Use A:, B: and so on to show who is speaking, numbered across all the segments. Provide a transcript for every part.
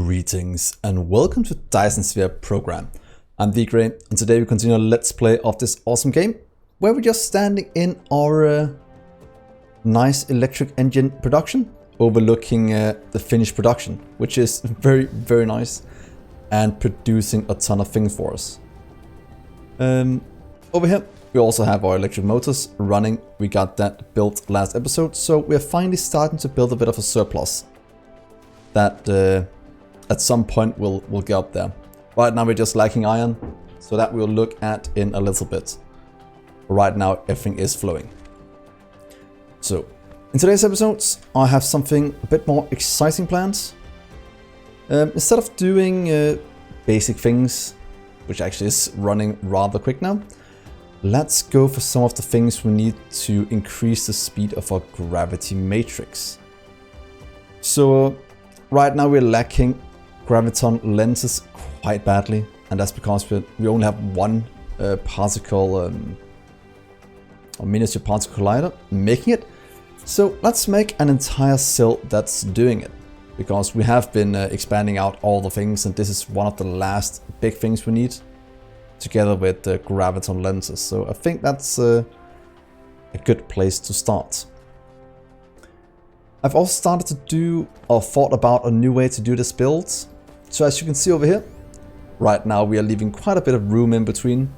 A: Greetings and welcome to Dyson Sphere Program. I'm Dgray and today we continue a let's play of this awesome game where we're just standing in our nice electric engine production overlooking the finished production, which is very nice and producing a ton of things for us. Over here we also have our electric motors running. We got that built last episode, so we're finally starting to build a bit of a surplus that at some point we'll get up there. Right now we're just lacking iron, so that we'll look at in a little bit. Right now everything is flowing. So in today's episodes I have something a bit more exciting planned. Instead of doing basic things, which actually is running rather quick now, let's go for some of the things we need to increase the speed of our gravity matrix. So right now we're lacking graviton lenses quite badly, and that's because we only have one particle or miniature particle collider making it. So let's make an entire cell that's doing it, because we have been expanding out all the things, and this is one of the last big things we need together with the graviton lenses. So I think that's a good place to start. I've also started to do or thought about a new way to do this build. So as you can see over here, right now we are leaving quite a bit of room in between.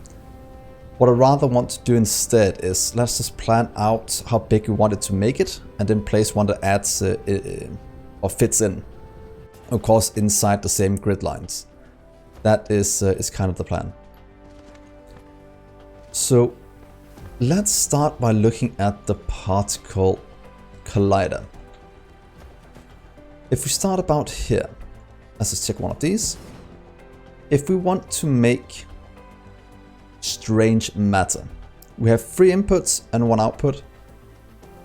A: What I rather want to do instead is let's just plan out how big we want it to make it, and then place one that adds or fits in, of course inside the same grid lines. That is kind of the plan. So let's start by looking at the particle collider. If we start about here, let's just check one of these. If we want to make strange matter, we have 3 inputs and 1 output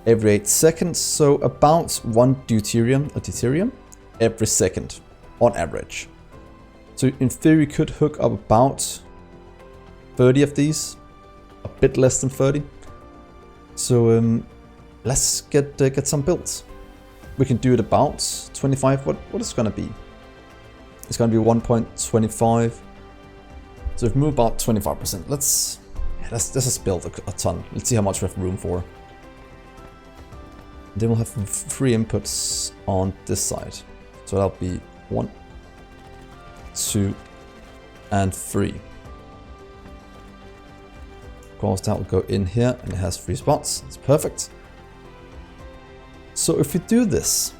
A: every 8 seconds, so about 1 deuterium every second on average. So in theory we could hook up about 30 of these, a bit less than 30. So let's get some built. We can do it about 25. What is it going to be? It's going to be 1.25. So if we move about 25%, let's just build a ton. Let's see how much we have room for. Then we'll have 3 inputs on this side. So that'll be 1, 2, and 3. Of course, that will go in here, and it has 3 spots. It's perfect. So if we do this,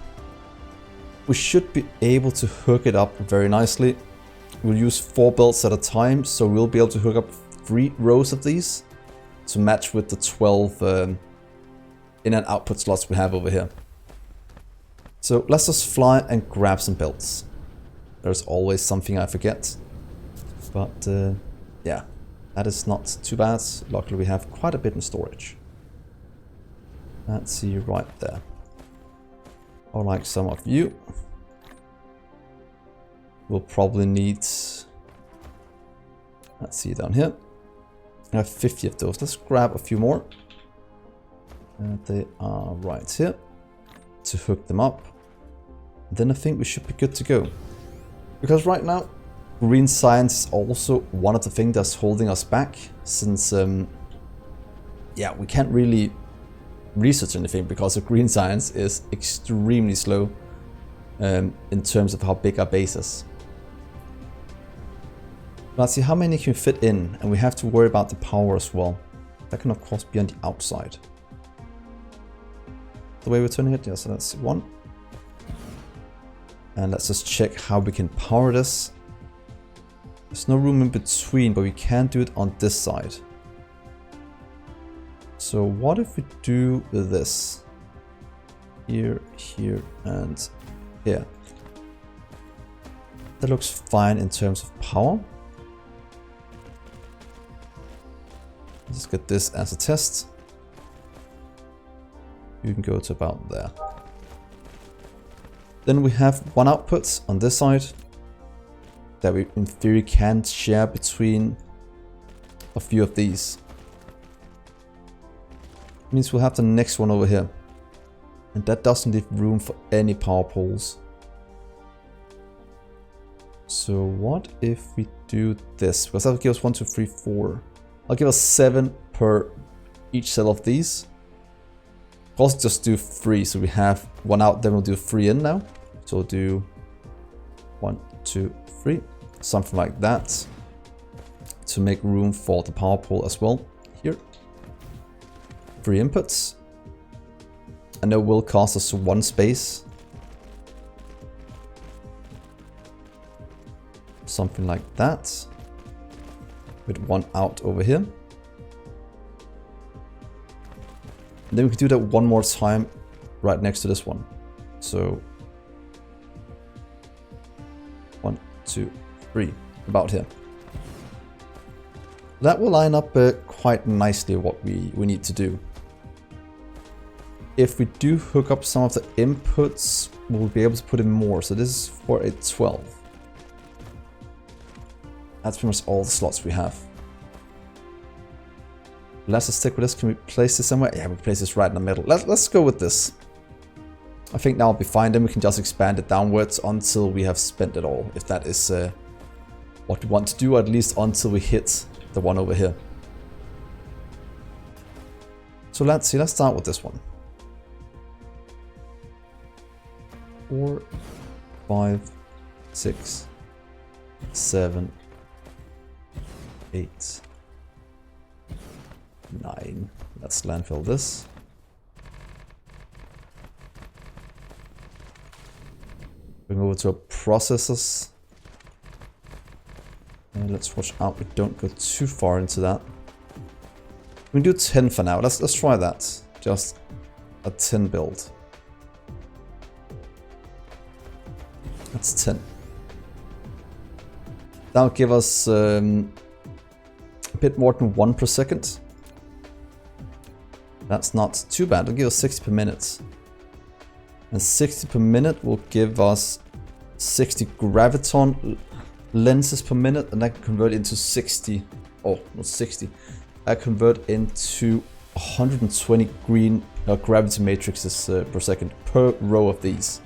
A: we should be able to hook it up very nicely. We'll use 4 belts at a time, so we'll be able to hook up 3 rows of these to match with the 12 in and output slots we have over here. So let's just fly and grab some belts. There's always something I forget, but yeah, that is not too bad. Luckily we have quite a bit in storage. Let's see right there. Or like some of you, we'll probably need, let's see down here, I have 50 of those. Let's grab a few more. They are right here to hook them up. Then I think we should be good to go. Because right now, green science is also one of the things that's holding us back, since yeah, we can't really research anything because the green science is extremely slow in terms of how big our base is. Let's see how many can fit in, and we have to worry about the power as well. That can of course be on the outside. The way we're turning it, yeah, so that's 1. And let's just check how we can power this. There's no room in between, but we can do it on this side. So what if we do this? Here, here, and here. That looks fine in terms of power. Let's get this as a test. You can go to about there. Then we have 1 output on this side that we in theory can share between a few of these. Means we'll have the next one over here, and that doesn't leave room for any power poles. So what if we do this? Because that'll give us 1, 2, 3, 4. I'll give us 7 per each cell of these. I'll also just do 3, so we have 1 out, then we'll do 3 in now. So we'll do 1, 2, 3, something like that, to make room for the power pole as well. Here, 3 inputs, and it will cost us 1 space. Something like that, with 1 out over here. And then we can do that 1 more time right next to this one. So 1, 2, 3, about here. That will line up quite nicely what we need to do. If we do hook up some of the inputs, we'll be able to put in more. So this is for a 12. That's pretty much all the slots we have. Let's just stick with this. Can we place this somewhere? Yeah, we place this right in the middle. Let's go with this. I think now will be fine. Then we can just expand it downwards until we have spent it all. If that is what we want to do, at least until we hit the one over here. So let's see. Let's start with this one. 4, 5, 6, 7, 8, 9. Let's landfill this. Bring over to our processors. And let's watch out we don't go too far into that. We can do 10 for now. Let's try that. Just a 10 build. That's 10. That'll give us a bit more than 1 per second. That's not too bad. It'll give us 60 per minute. And 60 per minute will give us 60 graviton lenses per minute, and that can convert into 60. Oh, not 60. That convert into 120 green gravity matrices per second per row of these.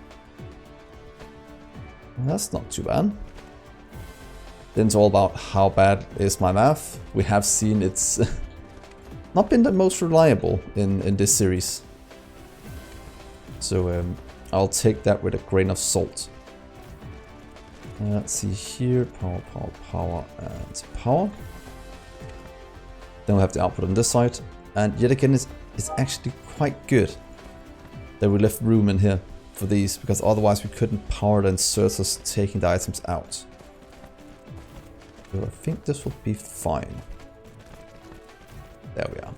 A: That's not too bad. Then it's all about how bad is my math. We have seen it's not been the most reliable in this series. So I'll take that with a grain of salt. Let's see here, power, power, power, and power. Then we'll have the output on this side. And yet again, it's actually quite good that we left room in here for these, because otherwise we couldn't power the inserters taking the items out. So I think this will be fine. There we are.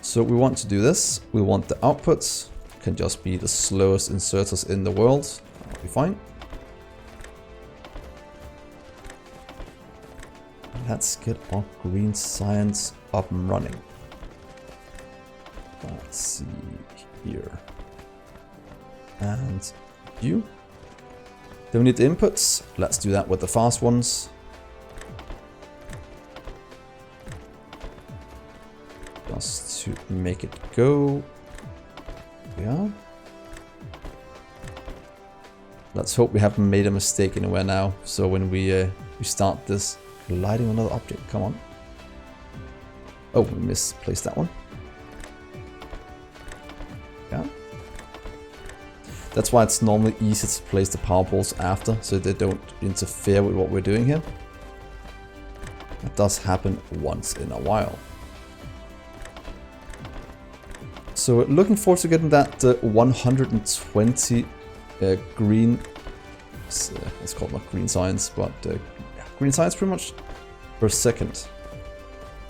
A: So we want to do this. We want the outputs. Can just be the slowest inserters in the world. That'll be fine. Let's get our green science up and running. Let's see here. And you. Then we need the inputs. Let's do that with the fast ones. Just to make it go. Yeah. Let's hope we haven't made a mistake anywhere now. So when we start this, colliding another object. Come on. Oh, we misplaced that one. Yeah. That's why it's normally easy to place the power poles after, so they don't interfere with what we're doing here. That does happen once in a while. So looking forward to getting that 120 green, let's call it not green science, but green science pretty much per second.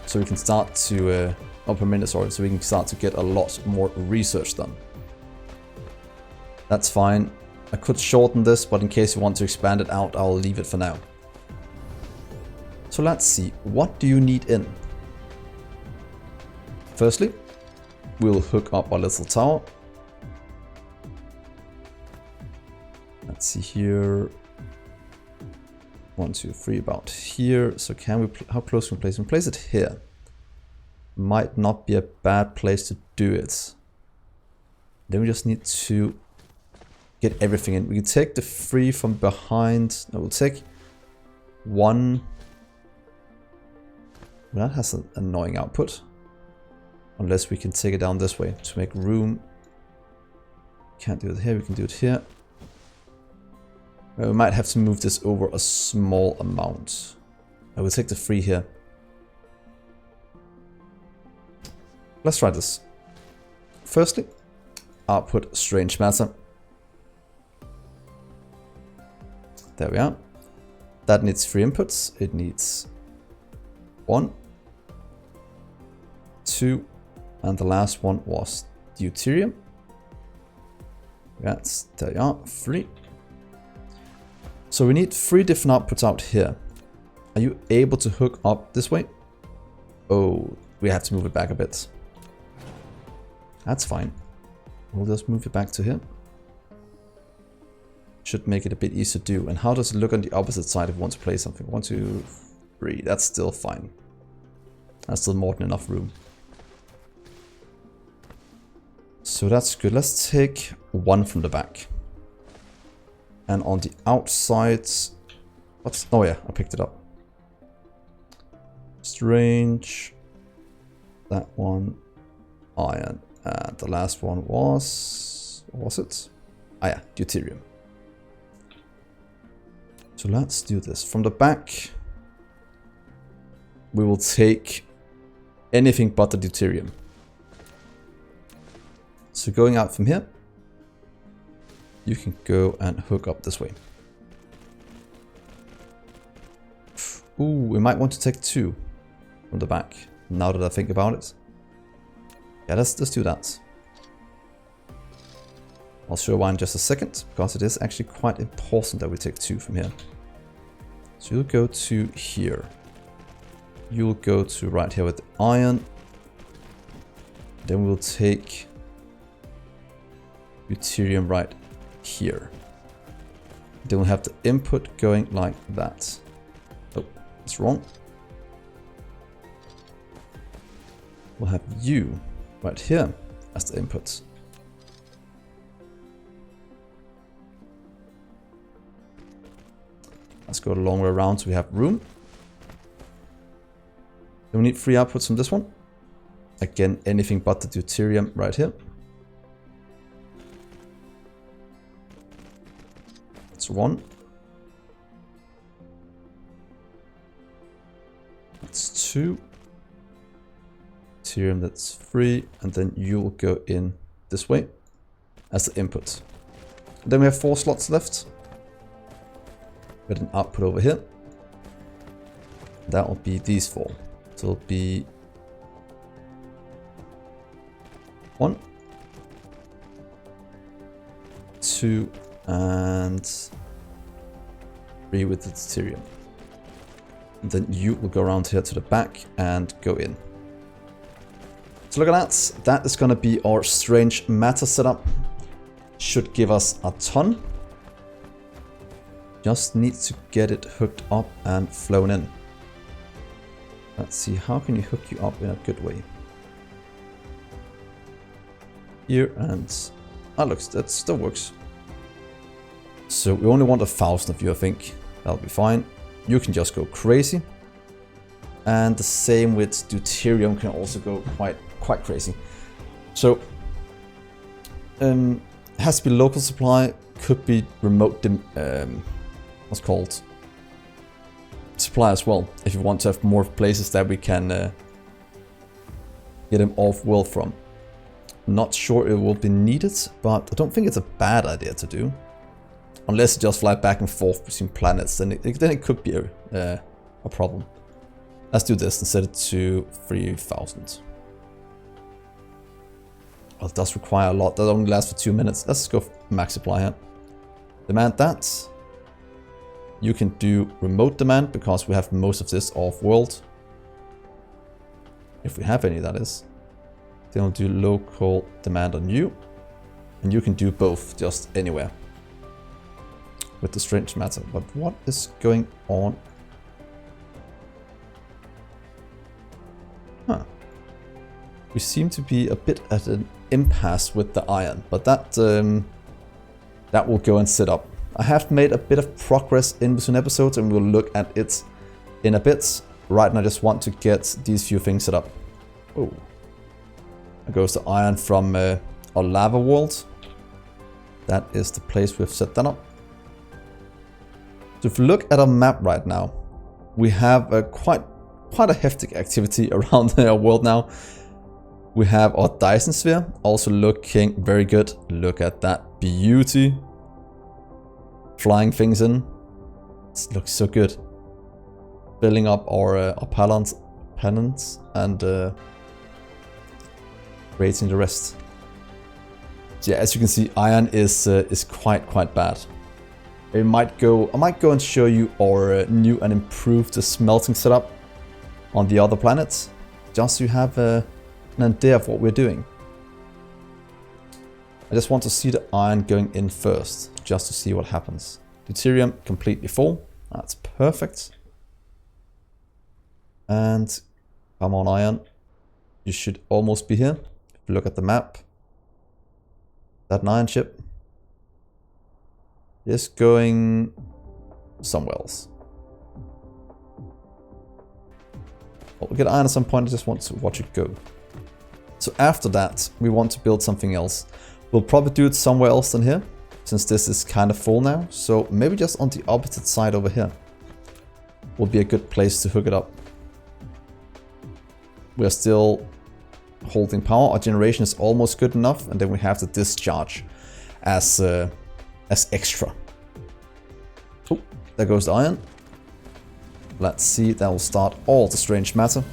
A: So we can start to, per minute, sorry, so we can start to get a lot more research done. That's fine. I could shorten this, but in case you want to expand it out, I'll leave it for now. So let's see, what do you need in? Firstly, we'll hook up our little tower. Let's see here. 1, 2, 3, about here. So can we, how close can we place it? We place it here. Might not be a bad place to do it. Then we just need to get everything in. We can take the 3 from behind. No, we'll take 1. Well, that has an annoying output. Unless we can take it down this way to make room. Can't do it here, we can do it here. We might have to move this over a small amount. I will take the 3 here. Let's try this. Firstly, output strange matter. There we are. That needs 3 inputs. It needs 1, 2, and the last one was deuterium. That's, there you are, 3. So we need 3 different outputs out here. Are you able to hook up this way? Oh, we have to move it back a bit. That's fine. We'll just move it back to here. Should make it a bit easier to do. And how does it look on the opposite side if we want to play something? 1, 2, 3. That's still fine. That's still more than enough room. So that's good. Let's take 1 from the back. And on the outside... What's... Oh yeah, I picked it up. Strange. That one. Iron. And the last one was... What was it? Ah yeah, deuterium. So let's do this. From the back, we will take anything but the deuterium. So going out from here, you can go and hook up this way. Ooh, we might want to take 2 from the back, now that I think about it. Yeah, let's do that. I'll show why in just a second, because it is actually quite important that we take 2 from here. So you'll go to here. You'll go to right here with the iron. Then we'll take deuterium right here. Then we'll have the input going like that. Oh, that's wrong. We'll have you right here as the input. Let's go a long way around so we have room. Then we need 3 outputs from this one. Again, anything but the deuterium right here. That's 1. That's 2. Deuterium, that's 3. And then you'll go in this way as the input. And then we have 4 slots left. With an output over here. That will be these 4. So it'll be 1, 2, and 3 with the deuterium. And then you will go around here to the back and go in. So look at that. That is going to be our strange matter setup. Should give us a ton. Just need to get it hooked up and flown in. Let's see, how can you hook you up in a good way? Here and... Ah, looks, that still works. So we only want 1,000 of you, I think. That'll be fine. You can just go crazy. And the same with deuterium can also go quite crazy. So, has to be local supply, could be remote, what's called supply as well, if you want to have more places that we can get them off world from. Not sure it will be needed, but I don't think it's a bad idea to do. Unless you just fly back and forth between planets, then it could be a problem. Let's do this and set it to 3,000. Well, it does require a lot. That only lasts for 2 minutes. Let's go max supply here. Demand that. You can do remote demand because we have most of this off-world. If we have any, that is. Then we'll do local demand on you. And you can do both, just anywhere. With the strange matter. But what is going on? Huh. We seem to be a bit at an impasse with the iron. But that that will go and sit up. I have made a bit of progress in between episodes and we'll look at it in a bit. Right now I just want to get these few things set up. Oh. There goes the iron from our lava world. That is the place we've set that up. So if you look at our map right now, we have a quite a hefty activity around our world now. We have our Dyson Sphere, also looking very good. Look at that beauty. Flying things in. It looks so good. Filling up our pennants and creating the rest. So yeah, as you can see, iron is quite bad. I might go and show you our new and improved smelting setup on the other planets, just so you have an idea of what we're doing. I just want to see the iron going in first, just to see what happens. Deuterium completely full. That's perfect. And come on, iron. You should almost be here. If you look at the map, that an iron ship is going somewhere else. Well, we'll get iron at some point. I just want to watch it go. So after that, we want to build something else. We'll probably do it somewhere else than here, since this is kind of full now. So maybe just on the opposite side over here will be a good place to hook it up. We're still holding power. Our generation is almost good enough, and then we have the discharge as extra. Oh, there goes the iron. Let's see, that will start all the strange matter.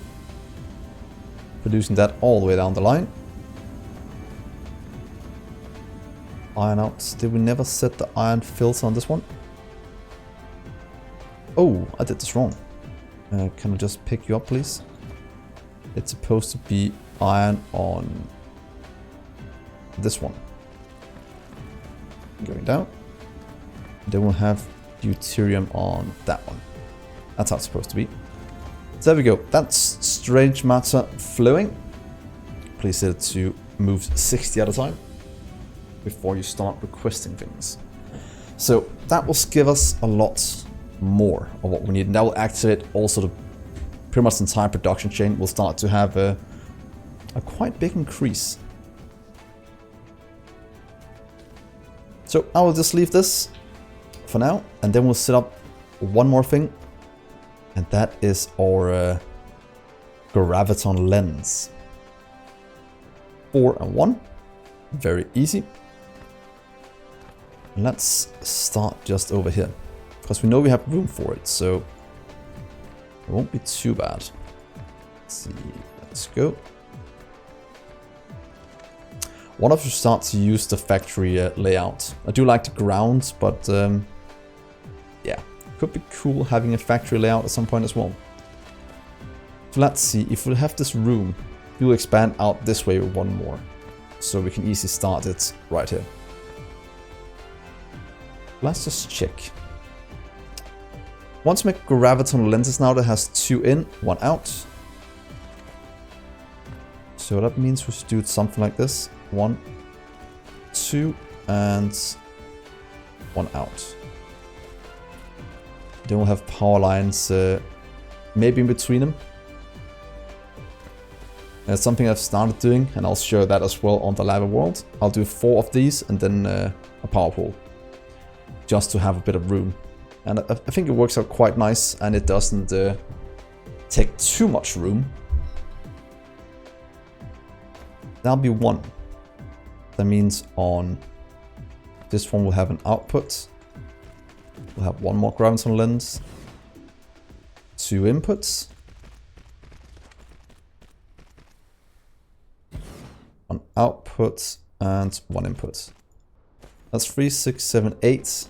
A: Producing that all the way down the line. Iron out. Did we never set the iron filter on this one? Oh, I did this wrong. Can I just pick you up, please? It's supposed to be iron on this one. Going down. Then we'll have deuterium on that one. That's how it's supposed to be. So there we go. That's strange matter flowing. Please set it to move 60 at a time before you start requesting things. So that will give us a lot more of what we need. And that will activate also the pretty much the entire production chain. Will start to have a quite big increase. So I will just leave this for now, and then we'll set up one more thing, and that is our graviton lens. 4 and 1, very easy. Let's start just over here, because we know we have room for it, so it won't be too bad. Let's see, let's go. What if we start to use the factory layout? I do like the ground, but yeah, could be cool having a factory layout at some point as well. So let's see, if we have this room, we'll expand out this way with one more, so we can easily start it right here. Let's just check. Want to make graviton lenses now that has 2 in, 1 out. So that means we should do something like this. 1, 2, and 1 out. Then we'll have power lines maybe in between them. That's something I've started doing, and I'll show that as well on the lava world. I'll do 4 of these and then a power pole, just to have a bit of room. And I think it works out quite nice, and it doesn't take too much room. That'll be 1. That means on this one we'll have an output. We'll have 1 more graviton lens. 2 inputs. 1 output and 1 input. That's 3, 6, 7, 8.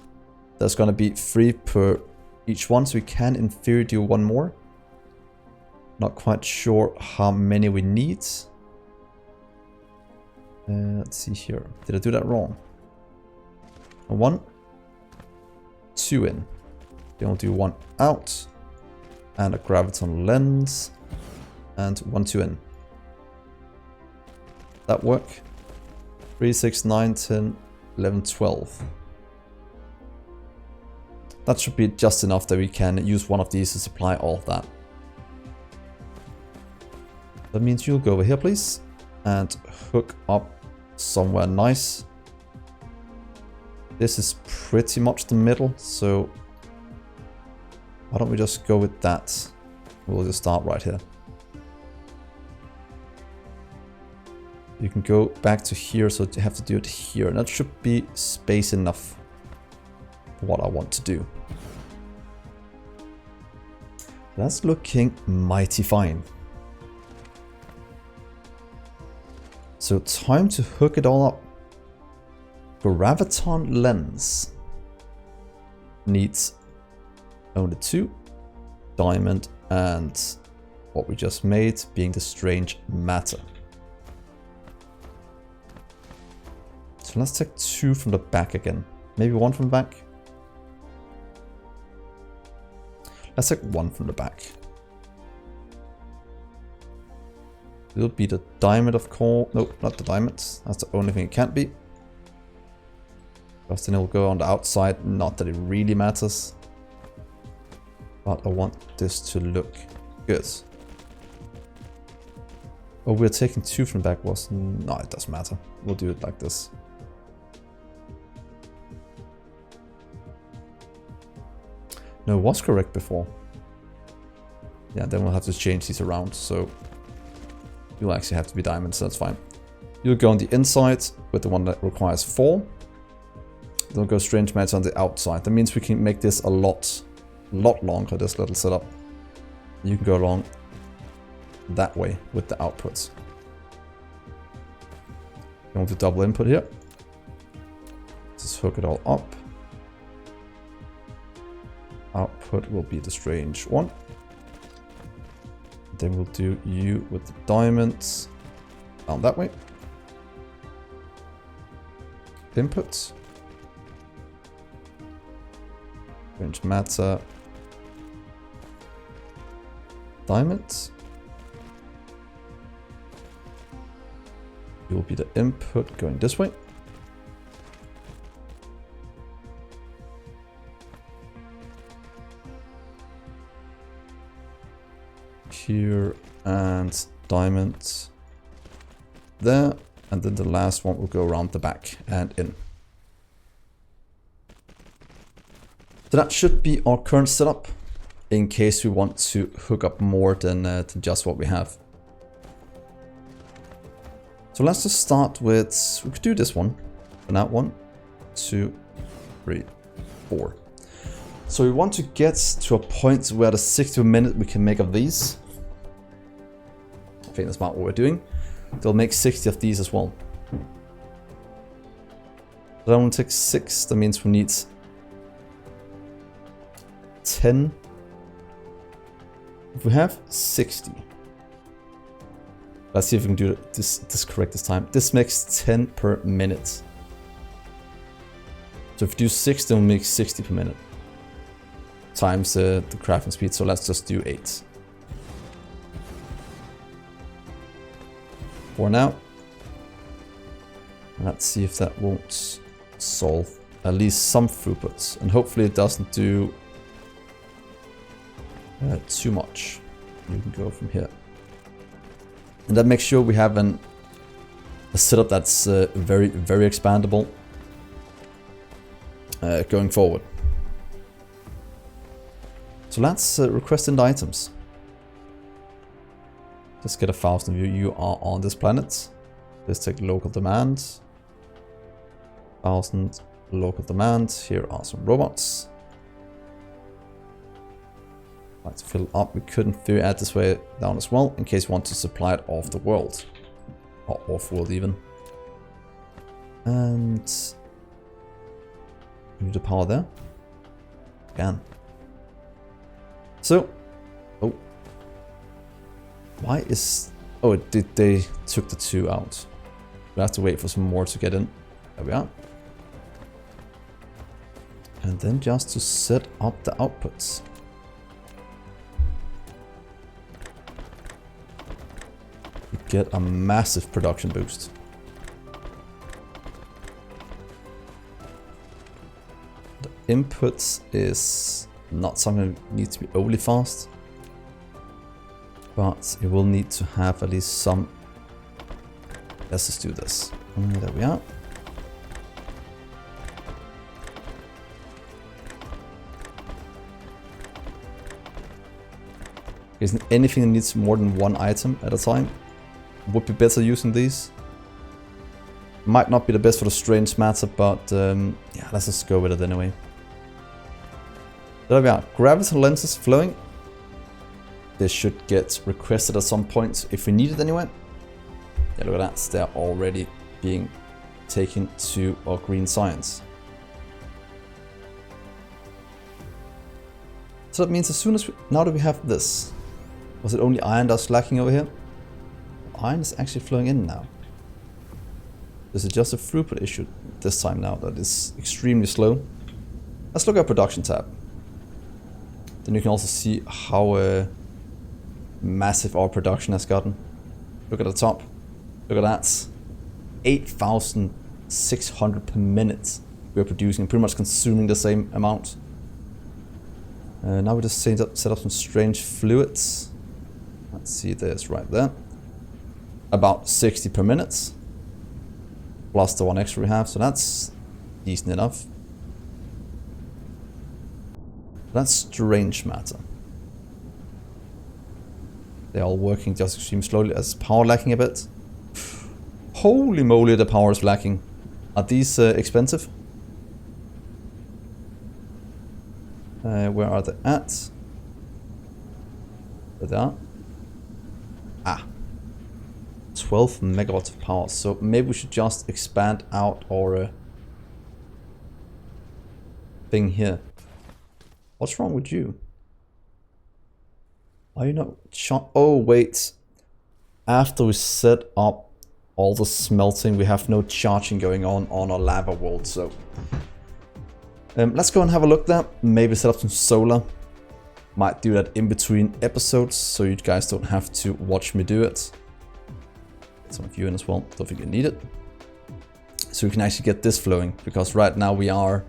A: There's gonna be 3 per each one, so we can in theory do 1 more. Not quite sure how many we need. Let's see here. Did I do that wrong? 1, 2 in. Then we'll do 1 out, and a graviton lens, and 1, 2 in. That work? 3, 6, 9, 10, 11, 12. That should be just enough that we can use one of these to supply all of that. That means you'll go over here, please, and hook up somewhere nice. This is pretty much the middle, so why don't we just go with that? We'll just start right here. You can go back to here, so you have to do it here. And that should be space enough for what I want to do. That's looking mighty fine. So time to hook it all up. Graviton lens needs only 2, diamond and what we just made being the strange matter. So let's take 2 from the back again. Maybe 1 from the back. Let's take 1 from the back. It'll be the diamond, of course. Nope, not the diamond. That's the only thing it can't be. Because then it'll go on the outside. Not that it really matters. But I want this to look good. Oh, we're taking 2 from the back. No, it doesn't matter. We'll do it like this. No, it was correct before. Yeah, then we'll have to change these around. So you'll actually have to be diamonds, so that's fine. You'll go on the inside with the one that requires 4. Then we'll go strange matter on the outside. That means we can make this a lot longer, this little setup. You can go along that way with the outputs. Going to double input here. Just hook it all up. Output will be the strange one. Then we'll do you with the diamonds down that way. Inputs. Strange matter. Diamonds. You will be the input going this way. Here and diamonds there, and then the last one will go around the back and in. So that should be our current setup in case we want to hook up more than just what we have. So let's just start with, we could do this one, and that 1, 2, 3, 4. So we want to get to a point where the 60 per minute we can make of these. I think that's about what we're doing. They'll make 60 of these as well. That only takes 6. That means we need 10. If we have 60. Let's see if we can do this correct this time. This makes 10 per minute. So if you do 6, then we'll make 60 per minute. Times the crafting speed. So let's just do 8. For now. And let's see if that won't solve at least some throughput. And hopefully it doesn't do too much. You can go from here. And that makes sure we have a setup that's very, very expandable going forward. So let's request in the items. Let's get 1,000 of you. You are on this planet. Let's take local demand. 1,000 local demand. Here are some robots. Let's fill up. We couldn't add this way down as well in case we want to supply it off the world. Or off world even. And we need the power there. Again. So, oh. Why is... Oh, they took the 2 out. We have to wait for some more to get in. There we are. And then just to set up the outputs. We get a massive production boost. The inputs is not something that needs to be overly fast, but it will need to have at least some. Let's just do this. There we are. Isn't anything that needs more than one item at a time? Would be better using these. Might not be the best for the strange matter, but yeah, let's just go with it anyway. There we are. Graviton lenses flowing. This should get requested at some point if we need it anyway. Yeah, look at that. They're already being taken to our green science. So that means as soon as now that we have this, was it only iron that's lacking over here? Iron is actually flowing in now. This is just a throughput issue this time now that is extremely slow. Let's look at production tab. Then you can also see how massive our production has gotten. Look at the top. Look at that. 8,600 per minute we're producing, pretty much consuming the same amount. Now we just set up some strange fluids. Let's see, there's right there. About 60 per minute. Plus the one extra we have, so that's decent enough. That's strange matter. They're all working just extremely slowly. As power lacking a bit. Holy moly, the power is lacking. Are these expensive? Where are they at? There they are. Ah. 12 megawatts of power. So maybe we should just expand out our thing here. What's wrong with you? Are you not oh wait. After we set up all the smelting, we have no charging going on our lava world, so let's go and have a look there. Maybe set up some solar. Might do that in between episodes, so you guys don't have to watch me do it. Get some of you in as well, don't think you need it. So we can actually get this flowing, because right now we are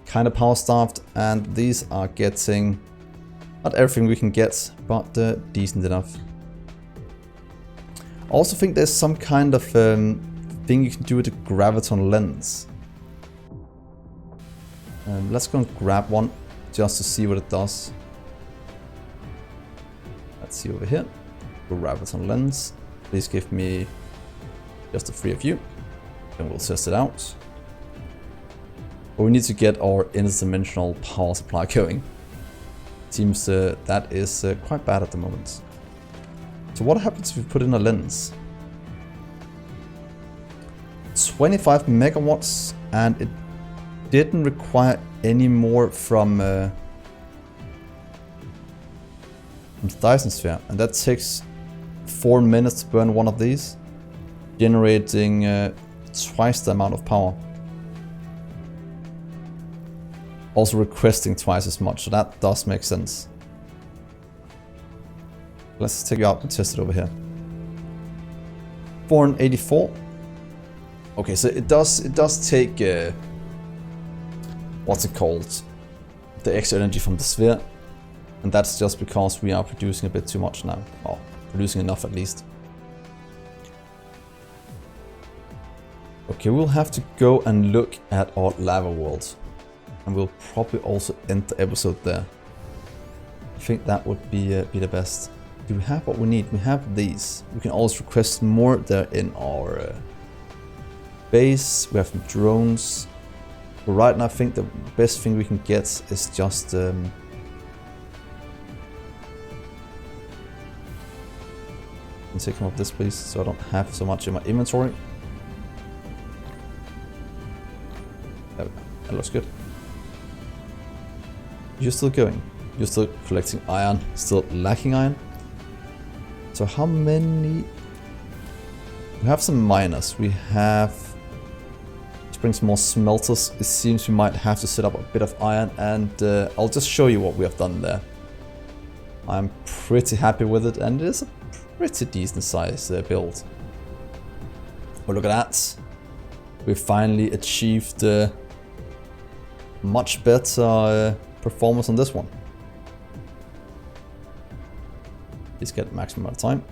A: kind of power starved, and these are getting not everything we can get, but decent enough. I also think there's some kind of thing you can do with the graviton lens. Let's go and grab one just to see what it does. Let's see over here. Graviton lens. Please give me just the 3 of you, and we'll test it out. But we need to get our interdimensional power supply going. Seems that is quite bad at the moment. So what happens if we put in a lens? 25 megawatts, and it didn't require any more from the Dyson Sphere, and that takes 4 minutes to burn one of these, generating twice the amount of power. Also requesting twice as much, so that does make sense. Let's take it out and test it over here. 484. Okay, so it does take what's it called? The extra energy from the sphere, and that's just because we are producing a bit too much now, or producing enough at least. Okay, we'll have to go and look at our lava world, and we'll probably also end the episode there. I think that would be the best. Do we have what we need? We have these. We can also request more there in our base. We have some drones. But right now I think the best thing we can get is just can take some of this please, so I don't have so much in my inventory. There we go. That looks good. You're still going. You're still collecting iron, still lacking iron. So how many? We have some miners. We have, let's bring some more smelters. It seems we might have to set up a bit of iron, and I'll just show you what we have done there. I'm pretty happy with it, and it is a pretty decent size build. Oh, look at that. We finally achieved much better performance on this one. Let's get maximum amount of time.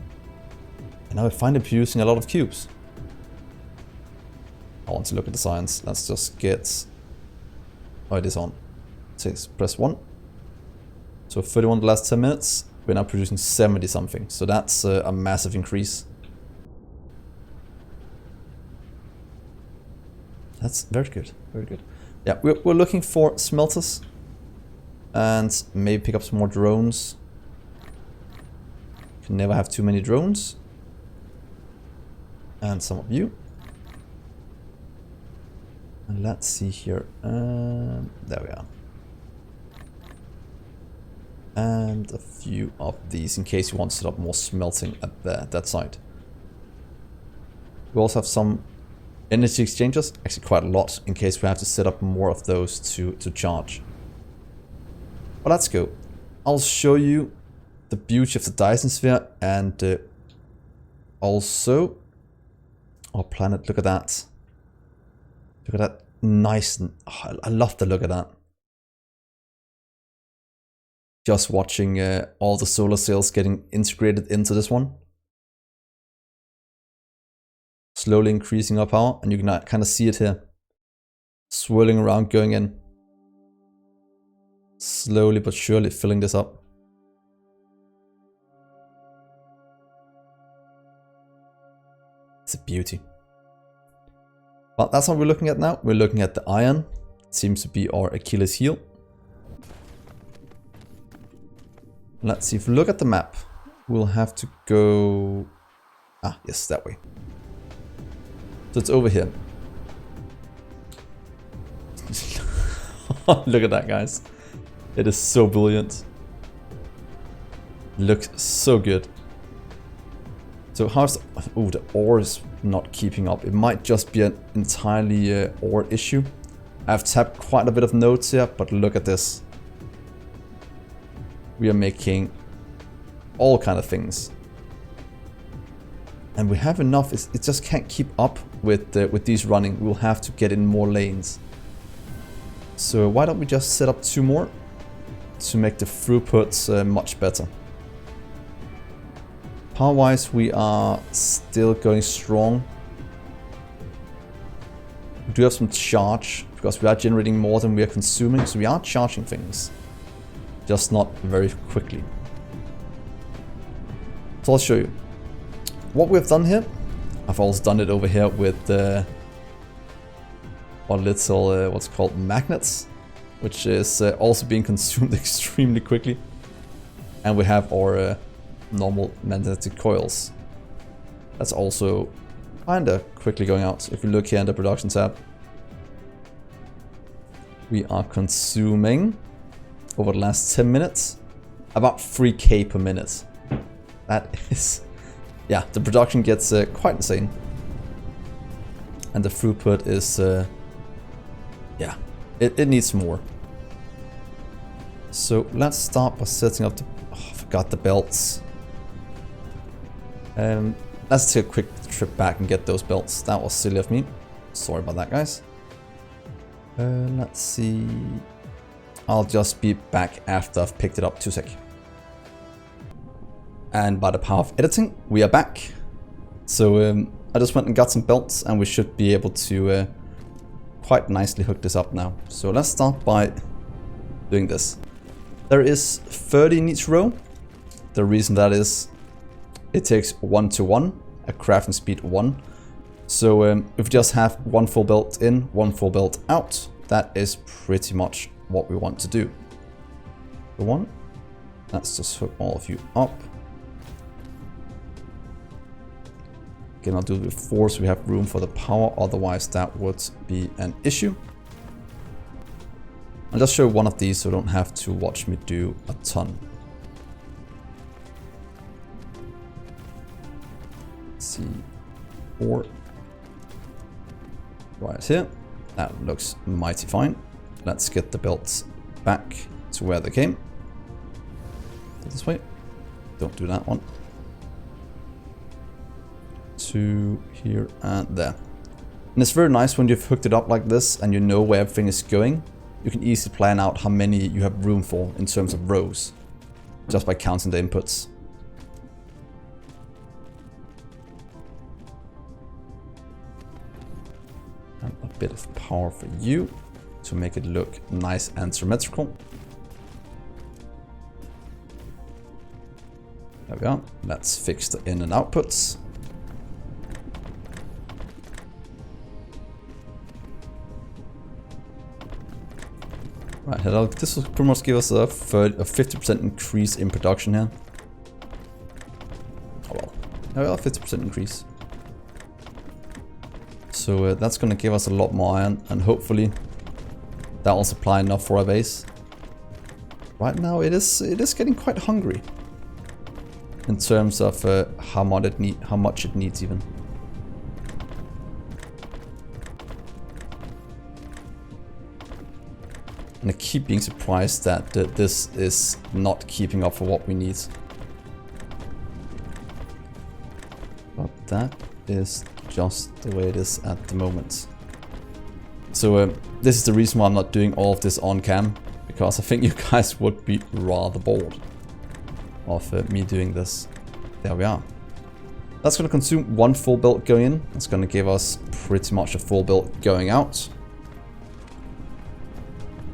A: And now we're finally producing a lot of cubes. I want to look at the science. Let's just get... Oh, it is on. Let's press 1. So 31 the last 10 minutes. We're now producing 70 something. So that's a massive increase. That's very good. Very good. Yeah, we're looking for smelters. And maybe pick up some more drones. Can never have too many drones. And some of you. And let's see here. There we are. And a few of these in case you want to set up more smelting at that side. We also have some energy exchangers, actually quite a lot, in case we have to set up more of those to charge. Well, let's go. I'll show you the beauty of the Dyson Sphere and also our planet. Look at that. Look at that. Nice. Oh, I love the look at that. Just watching all the solar cells getting integrated into this one. Slowly increasing our power, and you can kind of see it here. Swirling around, going in. Slowly but surely filling this up. It's a beauty. But that's what we're looking at now. We're looking at the iron. It seems to be our Achilles heel. Let's see, if we look at the map, we'll have to go... Ah, yes, that way. So it's over here. Look at that, guys. It is so brilliant. Looks so good. So how's the... Oh, the ore is not keeping up. It might just be an entirely ore issue. I've tapped quite a bit of nodes here, but look at this. We are making all kind of things. And we have enough, it just can't keep up with these running. We'll have to get in more lanes. So why don't we just set up 2 more to make the throughput much better. Power wise, we are still going strong. We do have some charge because we are generating more than we are consuming, so we are charging things. Just not very quickly. So I'll show you. What we've done here, I've also done it over here with our little, what's called magnets, which is also being consumed extremely quickly. And we have our normal magnetic coils. That's also kinda quickly going out. If you look here in the production tab, we are consuming over the last 10 minutes about 3k per minute. That is, yeah, the production gets quite insane. And the throughput is, yeah, it needs more. So let's start by setting up the, oh, I forgot the belts. Let's take a quick trip back and get those belts. That was silly of me. Sorry about that, guys. Let's see. I'll just be back after I've picked it up. 2 seconds. And by the power of editing, we are back. So I just went and got some belts, and we should be able to quite nicely hook this up now. So let's start by doing this. There is 30 in each row. The reason that is, it takes 1 to 1, a crafting speed 1. So if we just have 1 full belt in, 1 full belt out, that is pretty much what we want to do. The 1, let's just hook all of you up. Again, I'll do it with 4 so we have room for the power, otherwise that would be an issue. I'll just show one of these so you don't have to watch me do a ton. Let's see, 4 right here. That looks mighty fine. Let's get the belts back to where they came. This way. Don't do that one. 2 here and there. And it's very nice when you've hooked it up like this and you know where everything is going. you can easily plan out how many you have room for in terms of rows, just by counting the inputs. And a bit of power for you to make it look nice and symmetrical. There we are. Let's fix the in and outputs. Right, hello. This will pretty much give us a 50% increase in production here. Oh well. There we are, 50% increase. So that's going to give us a lot more iron, and hopefully that will supply enough for our base. Right now it is getting quite hungry in terms of how much it needs even. And I keep being surprised that this is not keeping up for what we need. But that is just the way it is at the moment. So this is the reason why I'm not doing all of this on cam, because I think you guys would be rather bored of me doing this. There we are. That's going to consume one full build going in. That's going to give us pretty much a full build going out.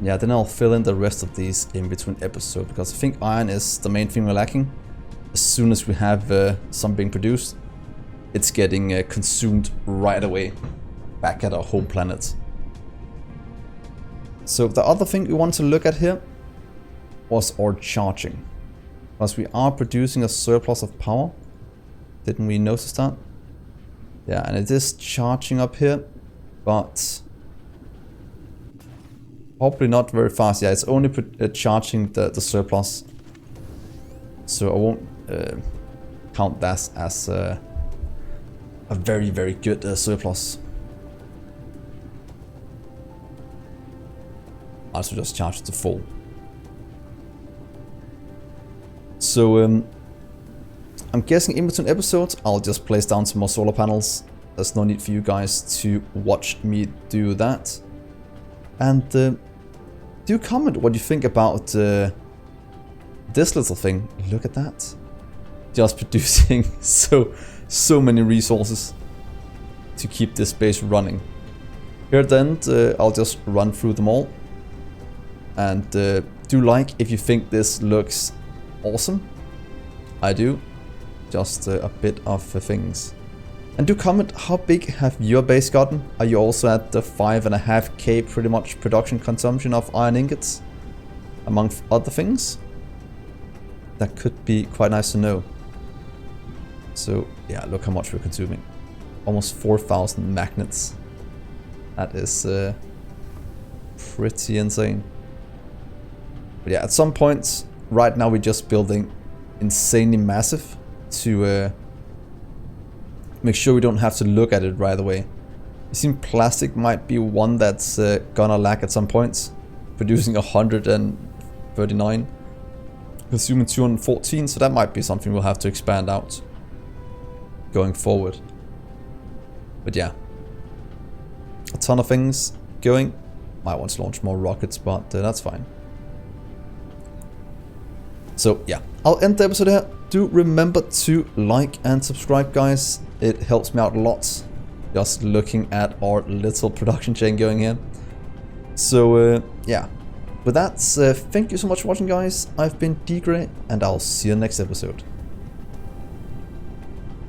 A: Yeah, then I'll fill in the rest of these in between episodes, because I think iron is the main thing we're lacking. As soon as we have some being produced, it's getting consumed right away back at our home planet. So the other thing we want to look at here was our charging. Because we are producing a surplus of power. Didn't we notice that? Yeah, and it is charging up here, but probably not very fast. Yeah, it's only charging the surplus. So I won't count that as a very, very good surplus. I also just charge it to full. So I'm guessing in between episodes I'll just place down some more solar panels. There's no need for you guys to watch me do that. And do comment what you think about this little thing. Look at that. Just producing so many resources to keep this base running. Here at the end, I'll just run through them all. And do like if you think this looks awesome. I do. Just a bit of things. And do comment, how big have your base gotten? Are you also at the 5.5k pretty much production consumption of iron ingots? Among other things? That could be quite nice to know. So yeah, look how much we're consuming. Almost 4,000 magnets. That is pretty insane. But yeah, at some point, right now we're just building insanely massive to make sure we don't have to look at it right away. It seems plastic might be one that's gonna lack at some points. Producing 139, consuming 214, so that might be something we'll have to expand out going forward. But yeah, a ton of things going. Might want to launch more rockets, but that's fine. So yeah, I'll end the episode here. Do remember to like and subscribe, guys. It helps me out a lot, just looking at our little production chain going here. So yeah, with that, thank you so much for watching, guys. I've been Dgray, and I'll see you next episode.